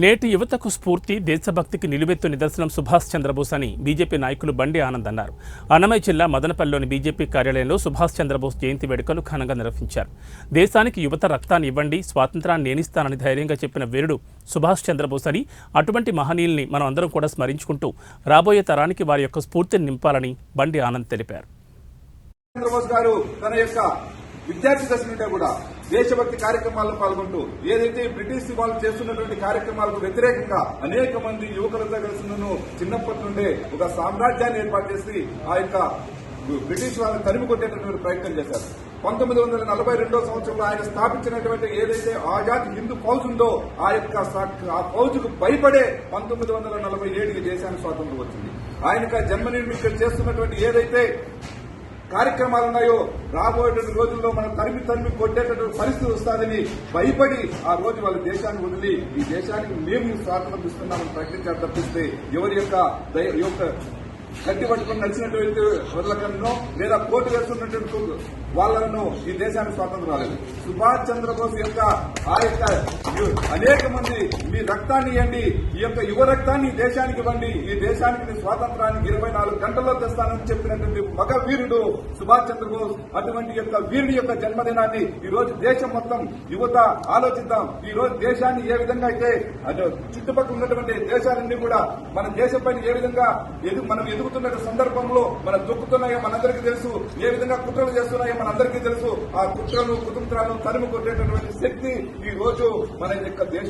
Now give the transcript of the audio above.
నేటి యువతకు స్ఫూర్తి దేశభక్తికి నిలువెత్తు నిదర్శనం సుభాష్ చంద్రబోస్ అని బీజేపీ నాయకులు బండి ఆనంద్ అన్నారు. అన్నమయ్య జిల్లా మదనపల్లిలోని బీజేపీ కార్యాలయంలో సుభాష్ చంద్రబోస్ జయంతి వేడుకలు ఘనంగా నిర్వహించారు. దేశానికి యువత రక్తాన్ని ఇవ్వండి, స్వాతంత్రాన్ని నేనిస్తానని ధైర్యంగా చెప్పిన వీరుడు సుభాష్ చంద్రబోస్ అని, అటువంటి మహనీయుల్ని మనం అందరం కూడా స్మరించుకుంటూ రాబోయే తరానికి వారి యొక్క స్ఫూర్తిని నింపాలని బండి ఆనంద్ తెలిపారు. విద్యార్థి దశ నుండే కూడా దేశభక్తి కార్యక్రమాల్లో పాల్గొంటూ ఏదైతే బ్రిటిష్ వాళ్ళు చేస్తున్నటువంటి కార్యక్రమాలకు వ్యతిరేకంగా అనేక మంది యువకులతో కలిసి చిన్నప్పటి నుండే ఒక సామ్రాజ్యాన్ని ఏర్పాటు చేసి ఆ యొక్క బ్రిటిష్ వాళ్ళని తరిమి కొట్టేటటువంటి ప్రయత్నం చేశారు. 1942 సంవత్సరంలో ఆయన స్థాపించినటువంటి ఏదైతే ఆజాద్ హిందూ ఫౌజ్ ఉందో ఆ ఫౌజ్కు భయపడే 1947 దేశానికి స్వాతంత్రం వచ్చింది. ఆయన జన్మని ఇక్కడ చేస్తున్నటువంటి ఏదైతే కార్యక్రమాలు ఉన్నాయో రాబోయేటువంటి రోజుల్లో మనం తరిమి కొట్టేటటువంటి పరిస్థితి వస్తుందని భయపడి ఆ రోజు వాళ్ళ దేశాన్ని వదిలి ఈ దేశానికి మేము స్వాతంత్రం ఇస్తున్నామని ప్రకటించారు తప్పిస్తే ఎవరి యొక్క గట్టి పట్టుకుని నడిచినటువంటి వదలకలను లేదా కోర్టు వేస్తున్నటువంటి వాళ్ళను ఈ దేశానికి స్వాతంత్రం రాలేదు. సుభాష్ చంద్రబోస్ యొక్క అనేక మంది మీ రక్తాన్ని ఇవ్వండి, ఈ యొక్క యువ రక్తాన్ని ఈ దేశానికి ఇవ్వండి, ఈ దేశానికి స్వాతంత్రానికి 24 గంటల్లో తెస్తానని చెప్పినటువంటి మగ వీరుడు సుభాష్ చంద్రబోస్. అటువంటి యొక్క వీరుడి యొక్క జన్మదినాన్ని ఈ రోజు దేశం మొత్తం యువత ఆలోచిద్దాం. ఈ రోజు దేశాన్ని ఏ విధంగా అయితే చుట్టుపక్కల ఉన్నటువంటి దేశాలన్నీ కూడా మన దేశం పైన ఏ విధంగా మనం ఎదుగుతున్న సందర్భంలో మనం దొక్కుతున్నాయో మనందరికీ తెలుసు, ఏ విధంగా కుట్రలు చేస్తున్నాయో మనందరికీ తెలుసు. ఆ కుట్రలు కుతంత్రాలను తరిమి కొట్టేటటువంటి శక్తి ఈ రోజు మన యొక్క దేశం